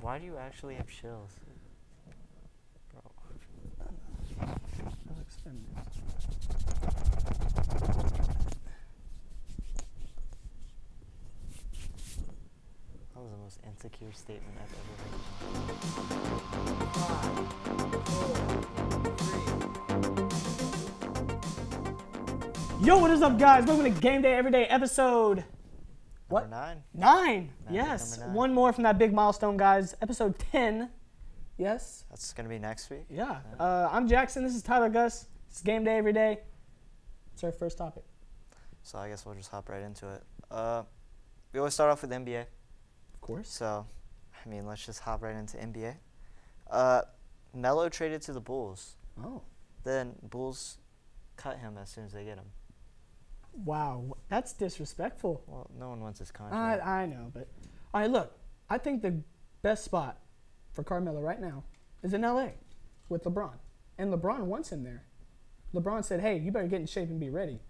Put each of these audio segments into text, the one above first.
Why do you actually have chills? Bro. I'll extend this. That was the most insecure statement I've ever heard. 5, 4, 3. Yo, what is up, guys? Welcome to Game Day Everyday episode. What? Number 9. 9. Yes. Number 9. One more from that big milestone, guys. Episode 10. Yes. That's going to be next week? Yeah. I'm Jackson. This is Tyler Gus. It's Game Day Everyday. It's our first topic. So I guess we'll just hop right into it. We always start off with NBA. Of course. So, I mean, let's just hop right into NBA. Melo traded to the Bulls. Oh. Then Bulls cut him as soon as they get him. Wow. That's disrespectful. Well, no one wants his contract. I know, but all right, look. I think the best spot for Carmelo right now is in LA with LeBron. And LeBron wants him there. LeBron said, hey, you better get in shape and be ready.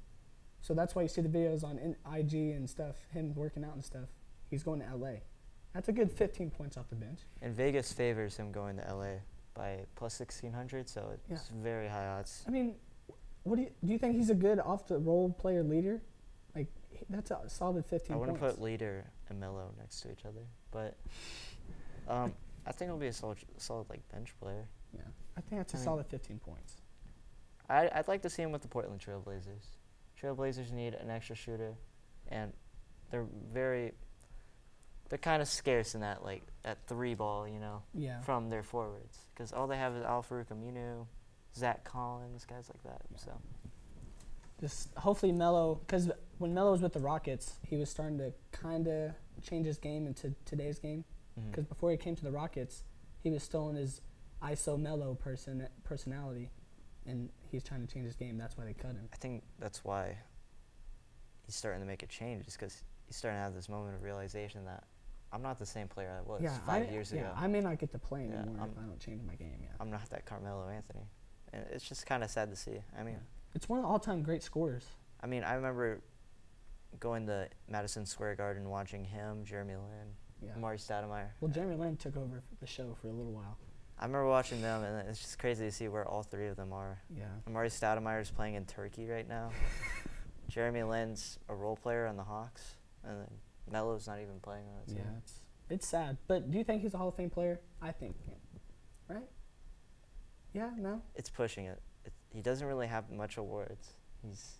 So that's why you see the videos on IG and stuff, him working out and stuff. He's going to LA. That's a good 15 points off the bench. And Vegas favors him going to LA by plus 1,600, so it's very high odds. I mean, do you think he's a good off-the-role player leader? Like, that's a solid 15 points. I wouldn't put leader and Melo next to each other, but I think he'll be a solid like bench player. Yeah, I think that's a solid 15 points. I'd like to see him with the Portland Trailblazers. Trailblazers need an extra shooter, and they're kind of scarce in that three ball, from their forwards, because all they have is Al-Farouq Aminu, Zach Collins, guys like that. Yeah. So, just hopefully Melo, because when Melo was with the Rockets, he was starting to kind of change his game into today's game. Because before he came to the Rockets, he was still in his ISO Melo personality, and he's trying to change his game. That's why they cut him. I think that's why he's starting to make a change, is because he's starting to have this moment of realization that I'm not the same player I was 5 years ago. Yeah, I may not get to play anymore if I don't change my game. Yeah, I'm not that Carmelo Anthony, and it's just kind of sad to see. I mean, it's one of the all-time great scorers. I mean, I remember going to Madison Square Garden, watching him, Jeremy Lin, Amari Stoudemire. Well, Jeremy Lin took over the show for a little while. I remember watching them, and it's just crazy to see where all three of them are. Yeah. Amari Stoudemire is playing in Turkey right now. Jeremy Lin's a role player on the Hawks, and then Melo's not even playing on the team. Yeah, it's sad. But do you think he's a Hall of Fame player? I think, right? Yeah, no? It's pushing it. He doesn't really have much awards. He's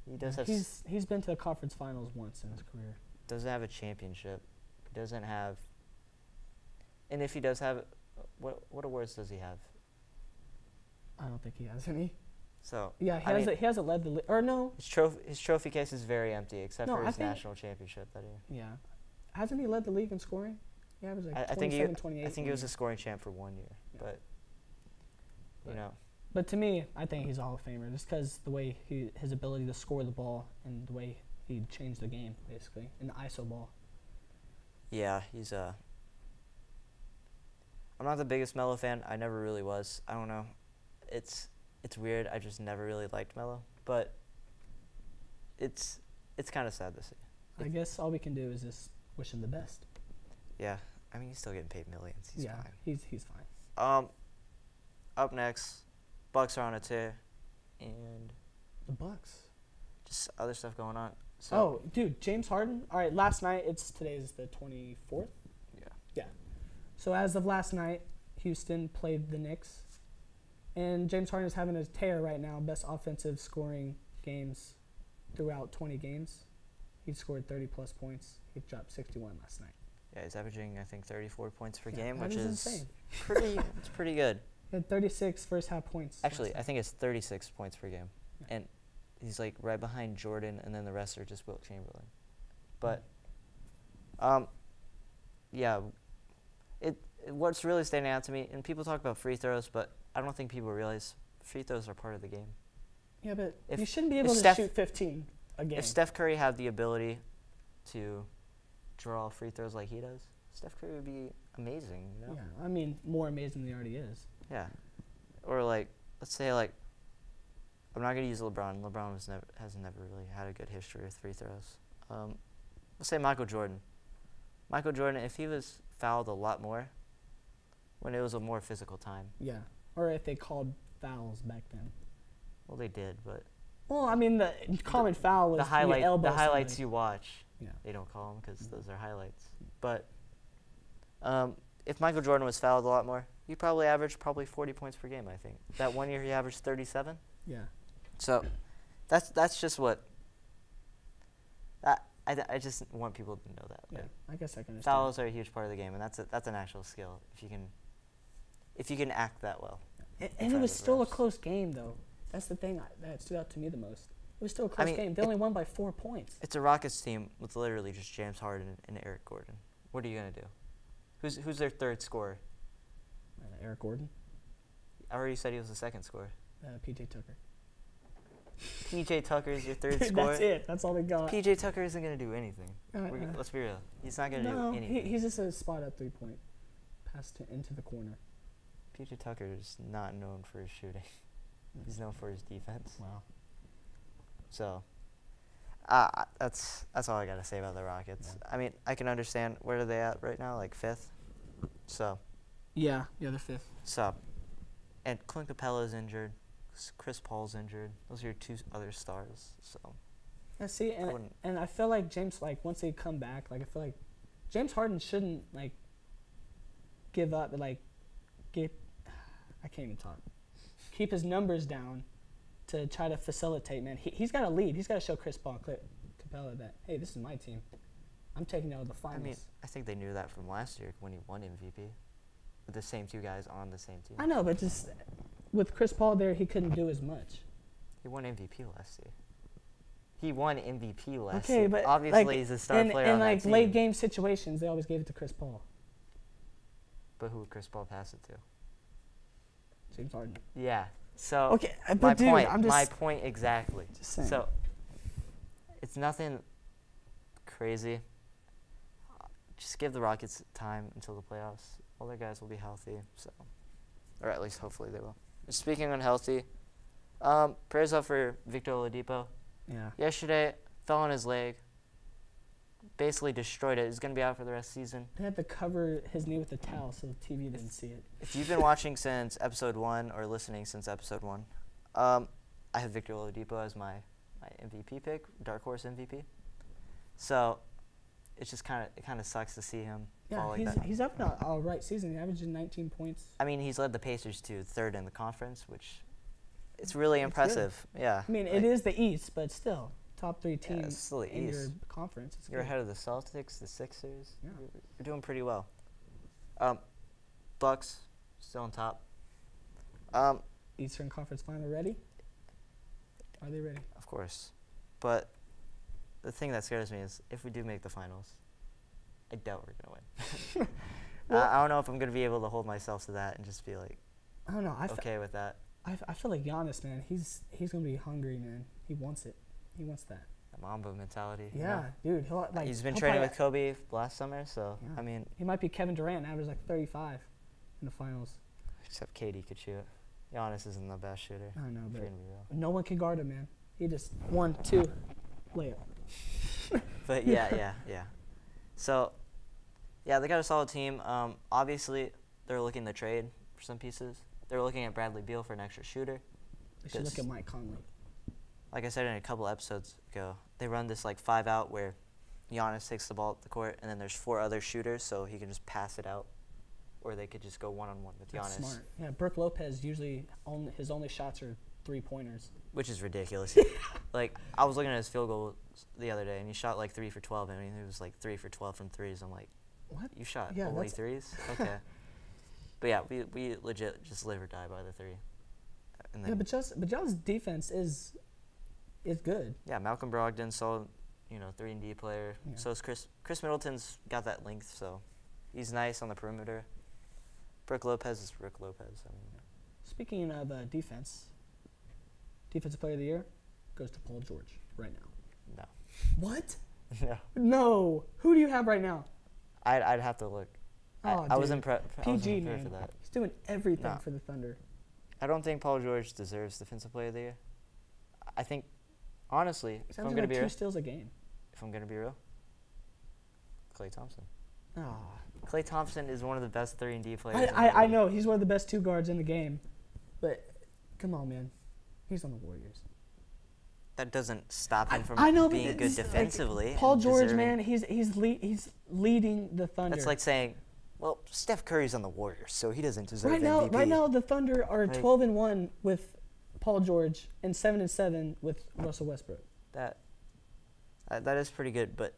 been to the conference finals once in his career. Doesn't have a championship. Doesn't have. And if he does have, what awards does he have? I don't think he has any. So yeah, he hasn't led the league. Or no. His trophy case is very empty, except for his national championship that year. Yeah. Hasn't he led the league in scoring? Yeah, it was like 28. I think he was a scoring champ for 1 year, but you know. But to me, I think he's a Hall of Famer just because the way his ability to score the ball and the way he changed the game, basically, in the ISO ball. Yeah, he's I'm not the biggest Melo fan. I never really was. I don't know. It's weird. I just never really liked Melo, but it's kind of sad to see. I guess all we can do is just wish him the best. Yeah, I mean he's still getting paid millions. He's fine. He's fine. Up next, Bucks are on a tear, and the Bucks. Just other stuff going on. So dude, James Harden. All right, last night. Today's the 24th. Yeah. So as of last night, Houston played the Knicks, and James Harden is having a tear right now. Best offensive scoring games throughout 20 games. He scored 30-plus points. He dropped 61 last night. Yeah, he's averaging, I think, 34 points per game, which is insane. It's pretty good. He had 36 first-half points. Actually, I think it's 36 points per game. Yeah. And he's, right behind Jordan, and then the rest are just Wilt Chamberlain. But, what's really standing out to me, and people talk about free throws, but I don't think people realize free throws are part of the game. Yeah, but you shouldn't be able to shoot 15 a game. If Steph Curry had the ability to draw free throws like he does, Steph Curry would be amazing, you know? Yeah, I mean, more amazing than he already is. Yeah. Or, let's say, I'm not going to use LeBron. LeBron has never really had a good history with free throws. Let's say Michael Jordan. Michael Jordan, if he was fouled a lot more, when it was a more physical time. Yeah. Or if they called fouls back then. Well, they did, but Well, I mean, the common foul was the highlights somebody. you watch, Yeah. they don't call them because those are highlights. But if Michael Jordan was fouled a lot more, he'd probably average 40 points per game, I think. That one year he averaged 37. Yeah. So that's just what I just want people to know that. Yeah. Like, I guess I can understand. fouls are a huge part of the game, and that's an actual skill if you can act that well. And it was still a close game, though. That's the thing that stood out to me the most. It was still a close game. They only won by 4 points. It's a Rockets team with literally just James Harden and Eric Gordon. What are you gonna do? Who's their third scorer? Eric Gordon. I already said he was the second scorer. P.J. Tucker. P.J. Tucker is your third scorer. That's it. That's all they got. P.J. Tucker isn't gonna do anything. Let's be real. He's not gonna do anything. He's just a spot up 3-point pass into the corner. P.J. Tucker is not known for his shooting. He's known for his defense. Wow. So, that's all I gotta say about the Rockets. Yeah. I mean, I can understand where are they at right now, like 5th. So. Yeah, they're 5th. So, and Clint Capella's injured. Chris Paul's injured. Those are your 2 other stars. So. Yeah, see, and I feel like James, like, once they come back, like, I feel like James Harden shouldn't, like, give up, like, I can't even talk. Keep his numbers down to try to facilitate, man. He's got to lead. He's got to show Chris Paul, Capella that, hey, this is my team. I'm taking out the finals. I mean, I think they knew that from last year when he won MVP. With the same 2 guys on the same team. I know, but just with Chris Paul there, he couldn't do as much. He won MVP last year. He won MVP last year. year. But obviously like, he's a star player on like that team. late game situations, they always gave it to Chris Paul. But who would Chris Paul pass it to? James Harden. Yeah. So okay, but my point exactly. Just saying. So it's nothing crazy. Just give the Rockets time until the playoffs. All their guys will be healthy, so, or at least hopefully they will. Speaking unhealthy, prayers up for Victor Oladipo. Yeah. Yesterday, fell on his leg. Basically destroyed it. He's going to be out for the rest of the season. They had to cover his knee with a towel so the TV didn't see it. If you've been watching since episode 1 or listening since episode 1, I have Victor Oladipo as my MVP pick, dark horse MVP. So it's just kind of sucks to see him fall like that. He's up now. All right, season. He averaging 19 points. I mean, he's led the Pacers to 3rd in the conference, which it's really impressive. Good. Yeah. I mean, it is the East, but still. Top 3 teams it's still the in East. your conference. You're ahead of the Celtics, the Sixers. Yeah. You're doing pretty well. Bucks still on top. Eastern Conference Final ready? Are they ready? Of course. But the thing that scares me is if we do make the finals, I doubt we're going to win. Well, I don't know if I'm going to be able to hold myself to that and just be like, I don't know. okay with that. I feel like Giannis, man. He's going to be hungry, man. He wants it. He wants that. The Mamba mentality. Yeah, dude. He's been training with Kobe last summer, so, yeah. I mean. He might be Kevin Durant, average like 35 in the finals. Except KD could shoot. Giannis isn't the best shooter. I know, but Be real. no one can guard him, man. He just 1, 2, layup. But yeah. So, yeah, they got a solid team. Obviously, they're looking to trade for some pieces. They're looking at Bradley Beal for an extra shooter. They should look at Mike Conley. Like I said in a couple episodes ago, they run this like 5-out where Giannis takes the ball at the court, and then there's 4 other shooters, so he can just pass it out, or they could just go one-on-one with Giannis. That's smart. Yeah, Brook Lopez usually his only shots are 3-pointers. Which is ridiculous. Like, I was looking at his field goal the other day, and he shot like 3 for 12. I mean, he was like 3 for 12 from threes. I'm like, what? You shot Yeah, only threes? Okay. But yeah, we legit just live or die by the 3. And then, Yeah, but y'all's defense is good. yeah, Malcolm Brogdon, solid, 3-and-D player. Yeah. So is Chris Middleton's got that length, so he's nice on the perimeter. Brook Lopez is Brook Lopez. I mean, Speaking of defense, Defensive Player of the Year goes to Paul George right now. no. What? No. No. Who do you have right now? I'd have to look. Oh, I was dude. impressed PG, man. for that. He's doing everything No. for the Thunder. I don't think Paul George deserves Defensive Player of the Year. I think, honestly, if I'm Sounds gonna like be 2 real, steals a game. if I'm gonna be real, Klay Thompson. Ah. Klay Thompson is one of the best 3-and-D players. in the I league. know he's one of the best two guards in the game, but come on, man, he's on the Warriors. That doesn't stop him from I know, but being good it's like defensively. Paul and George, deserving. man, he's leading the Thunder. That's like saying, well, Steph Curry's on the Warriors, so he doesn't deserve right now. MVP. Right now, the Thunder are Like- 12-1 with Paul George and 7-7 with Russell Westbrook. That is pretty good, but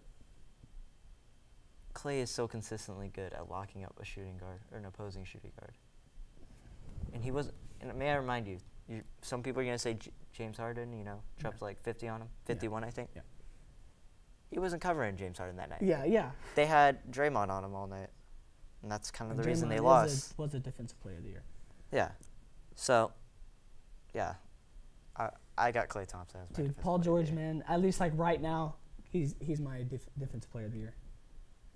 Klay is so consistently good at locking up a shooting guard or an opposing shooting guard. And he wasn't. And may I remind you, some people are gonna say James Harden, dropped like 50 on him, 51 I think. Yeah. He wasn't covering James Harden that night. Yeah. They had Draymond on him all night, and that's kind of the reason they Draymond lost. was a defensive player of the year. Yeah. So, yeah, I got Klay Thompson as my Dude, defensive Paul player of George, the year. man, at least like right now, he's my defensive player of the year.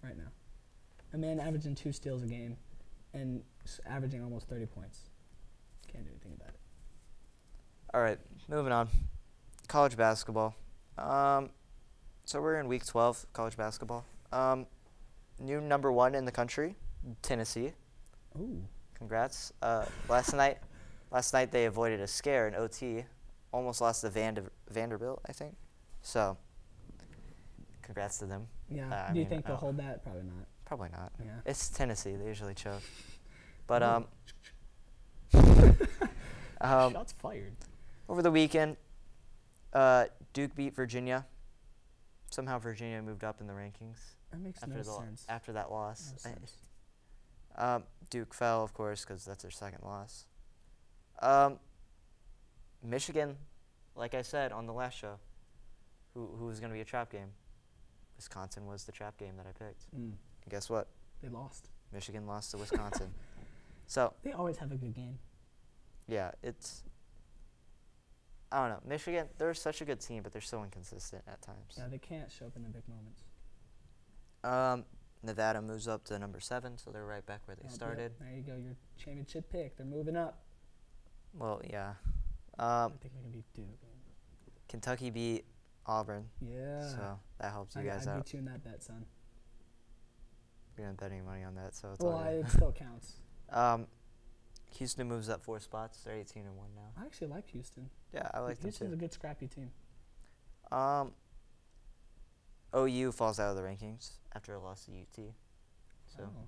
Right now, a man averaging 2 steals a game, and averaging almost 30 points. Can't do anything about it. All right, moving on. College basketball. So we're in week 12, college basketball. New number 1 in the country, Tennessee. Ooh. Congrats. Last night they avoided a scare in OT. Almost lost to Vanderbilt, I think. So, congrats to them. Yeah. I Do you mean, think they'll hold that? Probably not. Probably not. Yeah. It's Tennessee. They usually choke. But Shots fired. over the weekend, Duke beat Virginia. Somehow Virginia moved up in the rankings That makes after no the sense. after that loss. No sense. Duke fell, of course, because that's their second loss. Michigan, like I said on the last show, who was going to be a trap game. Wisconsin was the trap game that I picked. And guess what? They lost. Michigan lost to Wisconsin. So, They always have a good game. yeah, I don't know. Michigan, they're such a good team, but they're so inconsistent at times. Yeah, they can't show up in the big moments. Nevada moves up to number 7, so they're right back where they Yep, started. There you go, your championship pick. They're moving up. Well, yeah. I think they're gonna be Duke. Kentucky beat Auburn, Yeah. so that helps you guys I out. beat you in that bet, son. We didn't bet any money on that, so it's Well, all good. it still counts. Houston moves up 4 spots. They're 18-1 now. I actually like Houston. Yeah, I like them Houston's too. a good scrappy team. OU falls out of the rankings after a loss to UT. So, Oh.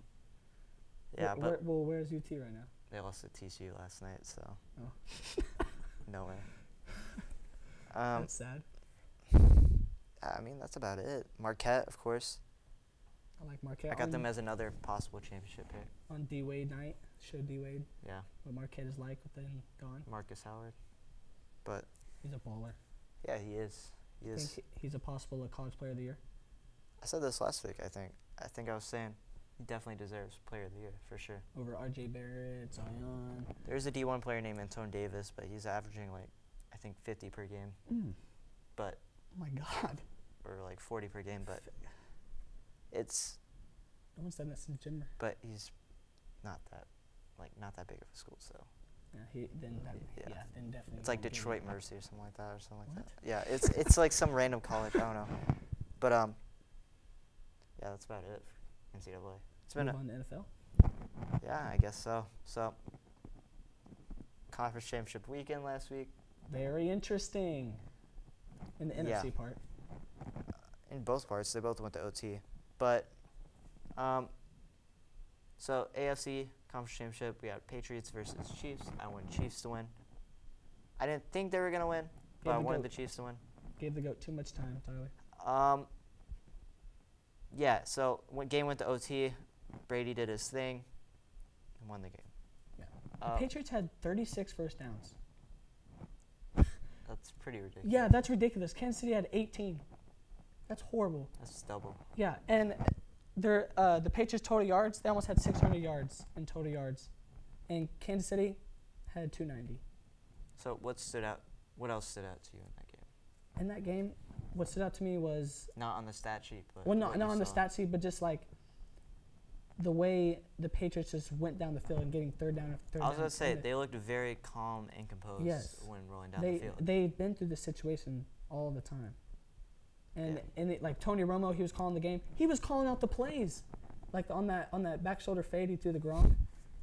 yeah, but Where's UT right now? they lost to TCU last night, so Oh. no way. That's sad. I mean, that's about it. Marquette, of course. I like Marquette. I got them as another possible championship pick. on D Wade night. Show D Wade Yeah, what Marquette is like with them gone. Marcus Howard. But, He's a baller. yeah, he is. He I is. think he's a possible college player of the year. I said this last week, I think. I was saying he definitely deserves player of the year, for sure. Over RJ Barrett, Zion. There's a D1 player named Antone Davis, but he's averaging, I think 50 per game. But, Oh my God. or 40 per game, but it's, No one's done that since Jimmer. but he's not that big of a school, so. Yeah, then definitely. It's like won't give Detroit it. Mercy or something like that, or something like What? that. Yeah, it's like some random college, I don't know. But, yeah, that's about it for NCAA. It's been Move on to NFL. yeah, I guess so. So, conference championship weekend last week. Very interesting. In the Yeah. NFC part. In both parts, they both went to OT. But, so AFC conference championship, we had Patriots versus Chiefs. I wanted Chiefs to win. I didn't think they were gonna win, but Yeah, I the wanted GOAT. the Chiefs to win. Gave the GOAT too much time, Tyler. Yeah. So when game went to OT, Brady did his thing and won the game. Yeah. Uh, The Patriots had 36 first downs. That's pretty ridiculous. Yeah, that's ridiculous. Kansas City had 18. That's horrible. That's double. Yeah, and the Patriots total yards, they almost had 600 yards in total yards. And Kansas City had 290. So what else stood out to you in that game? In that game, what stood out to me was, Not on the stat sheet, but well, what not you on the saw. stat sheet, but just like the way the Patriots just went down the field and getting third down after third down. I was going to say, And they looked very calm and composed Yes. when rolling down the field. they've been through this situation all the time. And Yeah. like Tony Romo, he was calling the game. He was calling out the plays. like on that back shoulder fade he threw the Gronk.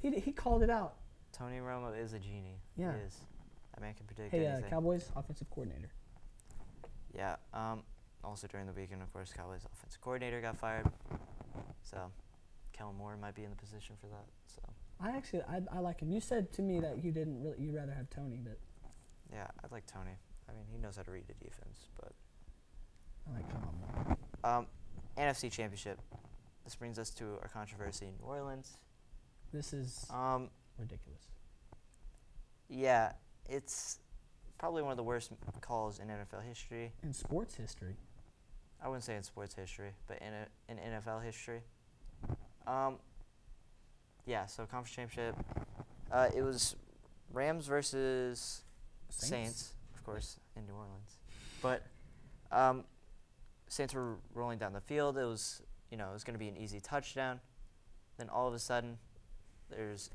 He called it out. Tony Romo is a genie. Yeah. He is. That man can predict Hey, anything. Cowboys offensive coordinator. Yeah. Also during the weekend, of course, Cowboys offensive coordinator got fired. So, Kellen Moore might be in the position for that. So. I like him. You said to me that you'd rather have Tony, but Yeah, I'd like Tony. I mean, he knows how to read the defense, but. I like Kellen Moore. NFC Championship. This brings us to our controversy in New Orleans. This is ridiculous. Yeah, it's probably one of the worst calls in NFL history. In sports history. I wouldn't say in sports history, but in NFL history. Yeah, so conference championship. It was Rams versus Saints, of course, in New Orleans. But Saints were rolling down the field. It was going to be an easy touchdown. Then all of a sudden, there's,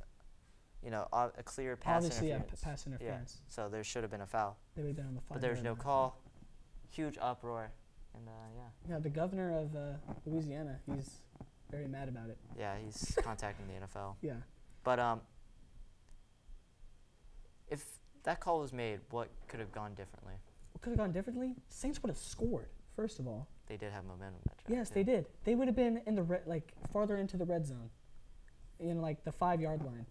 a clear pass Obviously, interference. yeah, pass interference. Yeah, so there should have been a foul. They would have been on the 5 But there was no call. Huge uproar, and yeah. Yeah, the governor of Louisiana, he's very mad about it. Yeah, he's contacting the NFL. Yeah. But if that call was made, what could have gone differently? What could have gone differently? Saints would have scored. First of all. They did have momentum that drive. Yes, they did. They would have been in the farther into the red zone, in like the 5-yard line.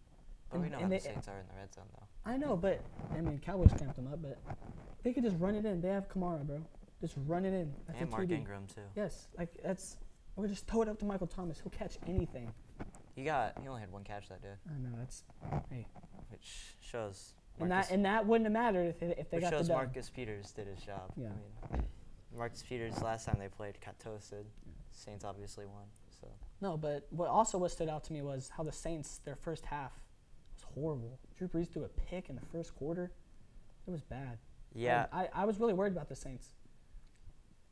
But we know how the Saints are in the red zone, though. I know, but I mean, Cowboys cramped them up, but they could just run it in. They have Kamara, bro. Just run it in. That's And a Mark TD. Ingram too. Yes, or just throw it up to Michael Thomas. He'll catch anything. He only had one catch that day. I know hey. Which shows. And that wouldn't have mattered if they got the shows dub. Marcus Peters did his job. Yeah. I mean, Marcus Peters last time they played got toasted. Saints obviously won. So. No, but what stood out to me was how the Saints, their first half was horrible. Drew Brees threw a pick in the first quarter. It was bad. Yeah. I was really worried about the Saints.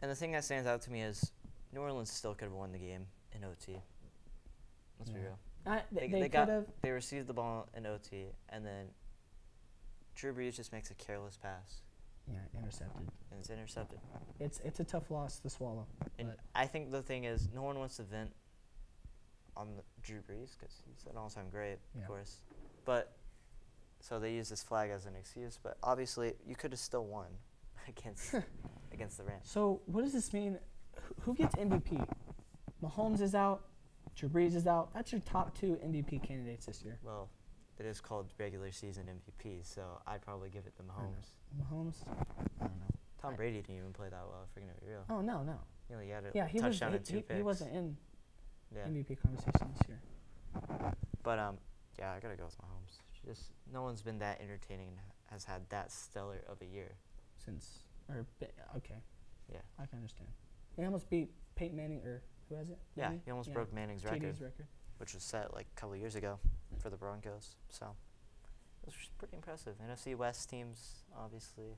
And the thing that stands out to me is New Orleans still could have won the game in OT. Let's be real. They received the ball in OT, and then Drew Brees just makes a careless pass. Yeah, intercepted. And it's intercepted. It's a tough loss to swallow. And I think the thing is, no one wants to vent on Drew Brees because he's an all-time great, of course. But so they use this flag as an excuse. But obviously, you could have still won against the Rams. So what does this mean? Who gets MVP? Mahomes is out. Drew Brees is out. That's your top 2 MVP candidates this year. Well, it is called regular season MVP, so I'd probably give it to Mahomes. Mahomes? I don't know. Tom Brady didn't even play that well, if we're going to be real. Oh, no. He only had a touchdown and 2 picks. He wasn't in Yeah. MVP conversation this year. But, yeah, I got to go with Mahomes. Just no one's been that entertaining and has had that stellar of a year. Okay. Yeah. I can understand. He almost beat Peyton Manning, or who has it? Yeah, he almost broke Manning's TD's record, which was set like a couple years ago for the Broncos. So it was pretty impressive. NFC West teams, obviously,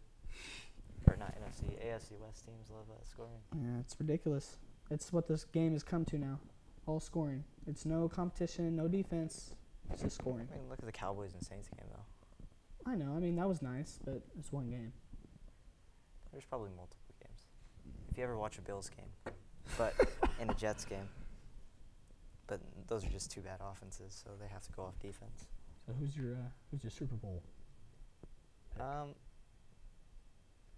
or not NFC, AFC West teams love scoring. Yeah, it's ridiculous. It's what this game has come to now. All scoring. It's no competition, no defense. It's just scoring. I mean, look at the Cowboys and Saints game, though. I know. I mean, that was nice, but it's one game. There's probably multiple games. If you ever watch a Bills game, but in a Jets game. But those are just 2 bad offenses, so they have to go off defense. So who's your Super Bowl pick?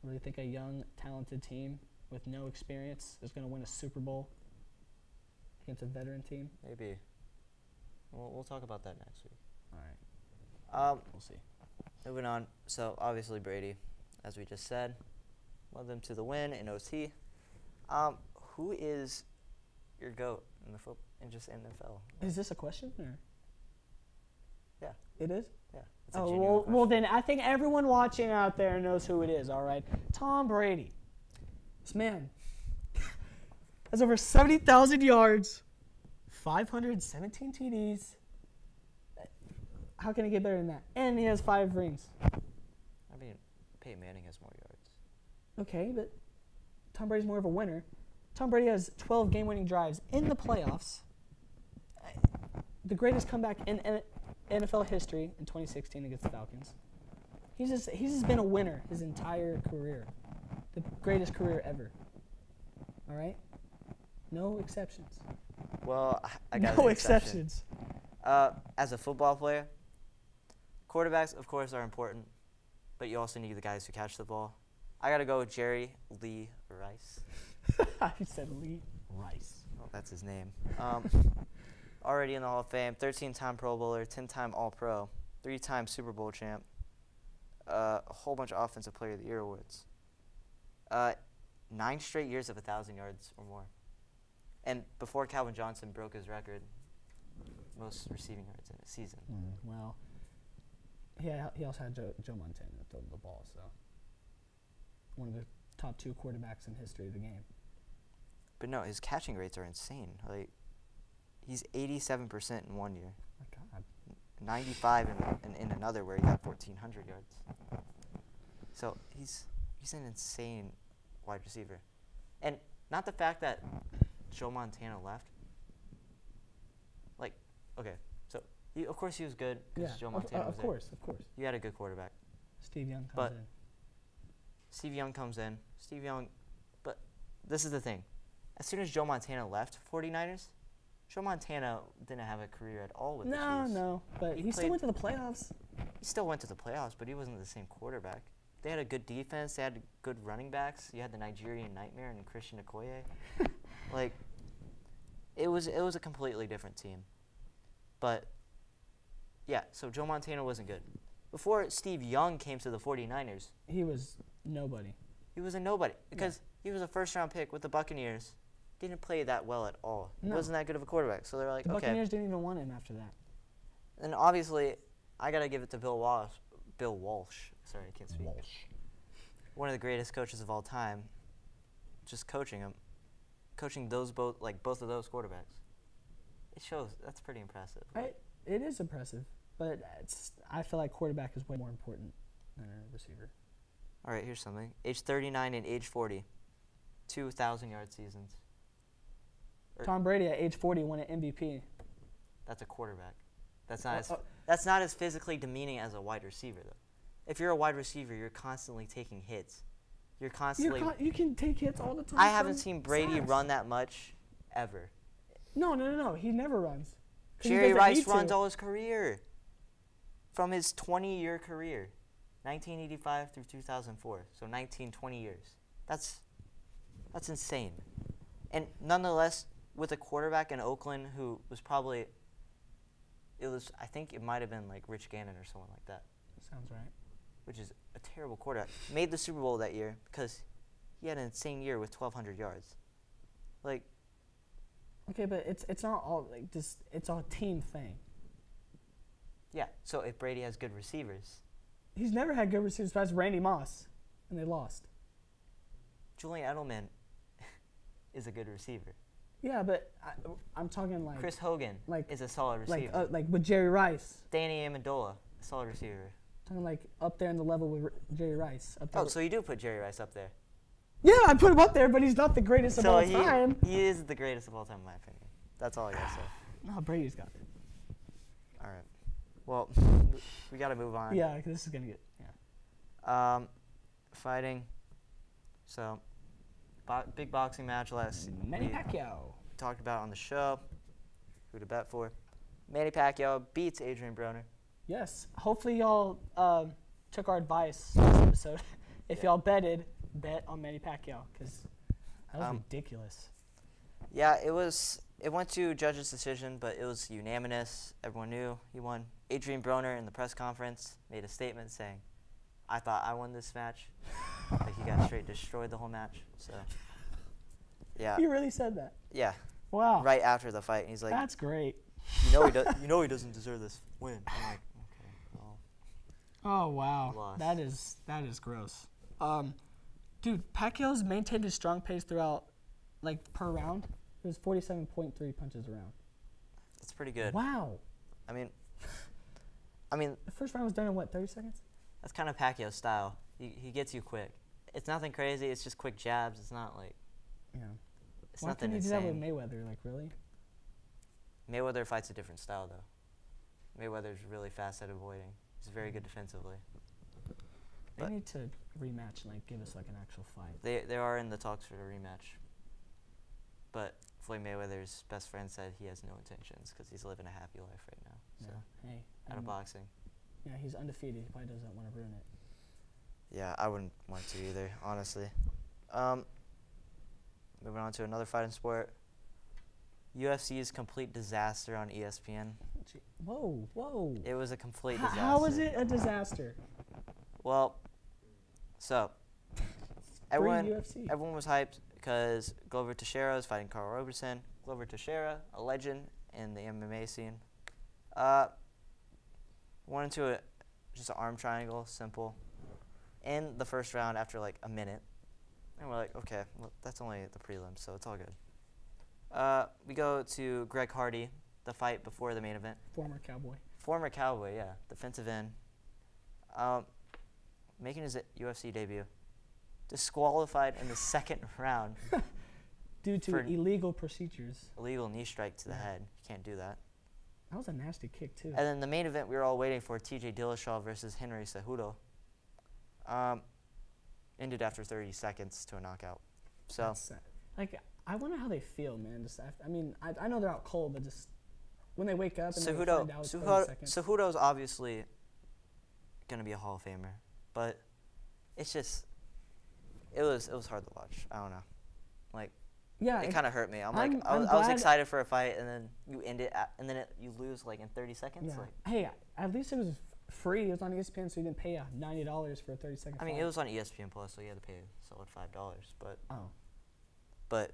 Really think a young, talented team with no experience is going to win a Super Bowl against a veteran team? Maybe. We'll talk about that next week. All right. We'll see. Moving on. So obviously Brady, as we just said, led them to the win in OT. Who is your GOAT in the NFL? Is this a question? Or? Yeah. It is? Yeah. Well, then I think everyone watching out there knows who it is, all right? Tom Brady. This man has over 70,000 yards, 517 TDs. How can he get better than that? And he has 5 rings. I mean, Peyton Manning has more yards. Okay, but Tom Brady's more of a winner. Tom Brady has 12 game-winning drives in the playoffs. The greatest comeback in NFL history in 2016 against the Falcons. He's just been a winner his entire career. The greatest career ever. All right? No exceptions. Well, I got No an exception. exceptions. As a football player, quarterbacks, of course, are important, but you also need the guys who catch the ball. I got to go with Jerry Lee Rice. You said Lee Rice. Well, that's his name. Already in the Hall of Fame, 13-time Pro Bowler, 10-time All-Pro, 3-time Super Bowl champ, a whole bunch of Offensive Player of the Year awards. 9 straight years of 1,000 yards or more. And before Calvin Johnson broke his record, most receiving yards in a season. Well, yeah, he also had Joe Montana throw the ball, so one of the top 2 quarterbacks in history of the game. But no, his catching rates are insane. Like, he's 87% in one year, My God. 95 in another where he got 1,400 yards. So he's an insane wide receiver. And not the fact that Joe Montana left. Like, okay, so of course he was good because Joe Montana was of course. You had a good quarterback. Steve Young comes But in. Steve Young comes in. Steve Young, but this is the thing. As soon as Joe Montana left 49ers, Joe Montana didn't have a career at all with the Chiefs. No, but he still went to the playoffs. He still went to the playoffs, but he wasn't the same quarterback. They had a good defense. They had good running backs. You had the Nigerian Nightmare and Christian Okoye. Like, it was a completely different team. But, yeah, so Joe Montana wasn't good. Before Steve Young came to the 49ers, He was nobody. he was a nobody because he was a first-round pick with the Buccaneers. Didn't play that well at all. No. Wasn't that good of a quarterback. So they're like, The okay. Buccaneers didn't even want him after that. And obviously, I got to give it to Bill Walsh. Sorry, I can't speak. One of the greatest coaches of all time. Just coaching both of those quarterbacks. It shows. That's pretty impressive. It is impressive, but I feel like quarterback is way more important than a receiver. All right, here's something. Age 39 and age 40. 2,000-yard seasons. Tom Brady at age 40 won an MVP. That's a quarterback. That's not as physically demeaning as a wide receiver, though. If you're a wide receiver, you're constantly taking hits. You're constantly. You can take hits all the time. I haven't seen Brady run that much ever. No. He never runs. 'Cause he Jerry doesn't Rice need to. runs all his career. From his 20-year career. 1985 through 2004. So 20 years. That's insane. And nonetheless, with a quarterback in Oakland who was I think it might have been like Rich Gannon or someone like that. Sounds right. Which is a terrible quarterback. Made the Super Bowl that year because he had an insane year with 1,200 yards. Like, Okay, but it's not all like just. It's a team thing. yeah. So if Brady has good receivers, He's never had good receivers besides Randy Moss, and they lost. Julian Edelman is a good receiver. Yeah, but I'm talking like Chris Hogan is a solid receiver. like with Jerry Rice. Danny Amendola, a solid receiver. Talking like up there in the level with Jerry Rice. Up there. Oh, so you do put Jerry Rice up there. Yeah, I put him up there, but he's not the greatest of all time. He is the greatest of all time, in my opinion. That's all I gotta say. No, Brady's got it. All right. Well, we gotta move on. Yeah, 'cause this is gonna get Fighting. So, big boxing match last. Manny we Pacquiao. talked about on the show. Who to bet for? Manny Pacquiao beats Adrian Broner. Yes. Hopefully y'all took our advice last episode. If y'all bet on Manny Pacquiao, because that was ridiculous. Yeah, it went to judge's decision, but it was unanimous. Everyone knew he won. Adrian Broner in the press conference made a statement saying, "I thought I won this match." Like, he got straight destroyed the whole match. So, yeah. He really said that. Yeah. Wow. Right after the fight, he's like, That's great. he doesn't deserve this win. I'm like, okay, well. Oh wow. Lost. That is gross. Dude, Pacquiao's maintained his strong pace throughout, like per round. It was 47.3 punches a round. That's pretty good. Wow. I mean, The first round was done in what, 30 seconds? that's kind of Pacquiao's style. He gets you quick. It's nothing crazy. It's just quick jabs. It's not like. Yeah. It's Why nothing couldn't he do that with insane. Mayweather? Like really? Mayweather fights a different style though. Mayweather's really fast at avoiding. He's very good defensively. They But- need to rematch and like give us like an actual fight. They are in the talks for the rematch. But Floyd Mayweather's best friend said he has no intentions because he's living a happy life right now. So Hey. out of boxing. Yeah, he's undefeated. He probably doesn't want to ruin it. Yeah, I wouldn't want to either, honestly. Moving on to another fighting sport. UFC's complete disaster on ESPN. Whoa. It was a complete disaster. How was it a disaster? Well, so everyone UFC. was hyped because Glover Teixeira is fighting Carl Roberson. Glover Teixeira, a legend in the MMA scene. Went into just an arm triangle, simple. In the first round after like a minute. And we're like, okay, well, that's only the prelims, so it's all good. We go to Greg Hardy, the fight before the main event. Former Cowboy. Former Cowboy, yeah. Defensive end. Making his UFC debut. Disqualified in the second round. Due to illegal procedures. Illegal knee strike to the head. You can't do that. That was a nasty kick, too. And then the main event we were all waiting for, TJ Dillashaw versus Henry Cejudo. Ended after 30 seconds to a knockout. So, like, I wonder how they feel, man. Just after, I mean, I know they're out cold, but just when they wake up and they find out it's 30 seconds. Cejudo's obviously gonna be a Hall of Famer, but it's just it was hard to watch. I don't know, like yeah, it kind of hurt me. I was excited for a fight, and then you end it, and then you lose like in 30 seconds. Yeah. Like, hey, at least it was free. It was on ESPN, so you didn't pay $90 for a 30-second fight. I mean, it was on ESPN Plus, so you had to pay a solid $5. But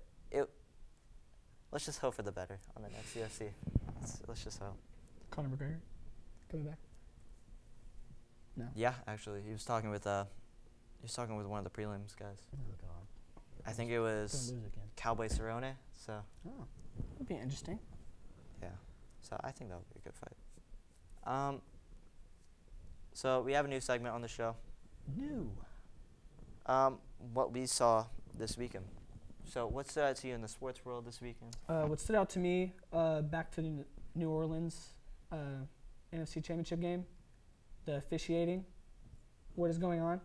let's just hope for the better on the next UFC. Let's just hope. Conor McGregor coming back? No. Yeah, actually, he was talking with one of the prelims guys. Oh God. I think it was Cowboy Cerrone. So. Oh, that'd be interesting. Yeah. So I think that would be a good fight. So we have a new segment on the show. What we saw this weekend. So what stood out to you in the sports world this weekend? What stood out to me, back to the New Orleans NFC Championship game, the officiating, what is going on?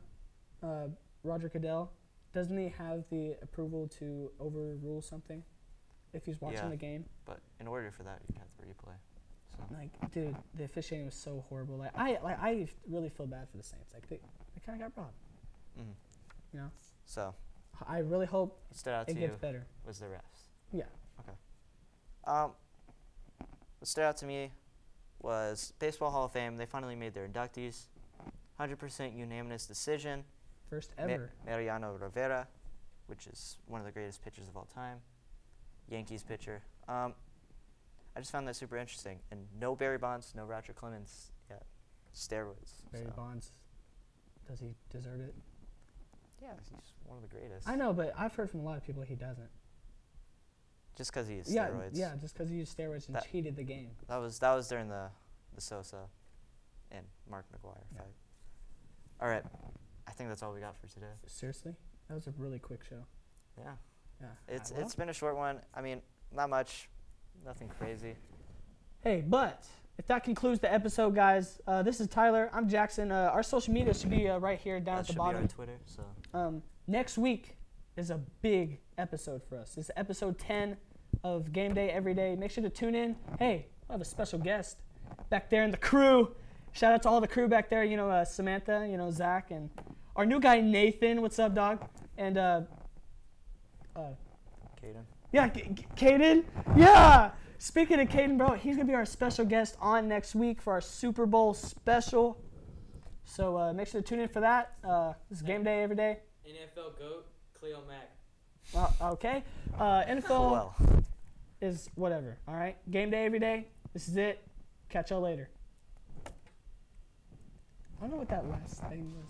Roger Goodell, doesn't he have the approval to overrule something if he's watching the game? But in order for that, you'd have to replay. So. Like, dude, the officiating was so horrible. Like, I really feel bad for the Saints. Like, they kind of got robbed. Mm-hmm. You know? So. I really hope it gets better. Was the refs? Yeah. Okay. What stood out to me was Baseball Hall of Fame. They finally made their inductees. 100% unanimous decision. First ever. Mariano Rivera, which is one of the greatest pitchers of all time. Yankees pitcher. I just found that super interesting. And no Barry Bonds, no Roger Clemens yet. Steroids. Barry Bonds, does he deserve it? Yeah, he's one of the greatest. I know, but I've heard from a lot of people he doesn't. Just because he used steroids. Yeah, just because he used steroids and cheated the game. That was during the Sosa and Mark McGwire fight. All right, I think that's all we got for today. Seriously? That was a really quick show. Yeah. Yeah. It's been a short one. I mean, not much, nothing crazy. Hey, but if that concludes the episode, guys, this is Tyler. I'm Jackson. Our social media should be right here down at the bottom. That should be our Twitter. So. Next week is a big episode for us. It's episode 10 of Gameday Everyday. Make sure to tune in. Hey, I have a special guest back there in the crew. Shout out to all the crew back there. You know, Samantha, you know, Zach, and our new guy, Nathan. What's up, dog? And, Caden. Yeah, Caden. Yeah! Speaking of Caden, bro, he's going to be our special guest on next week for our Super Bowl special. So make sure to tune in for that. This is Gameday Everyday. NFL GOAT, Cleo Mack. Okay. NFL is whatever, all right? Gameday Everyday. This is it. Catch y'all later. I don't know what that last thing was.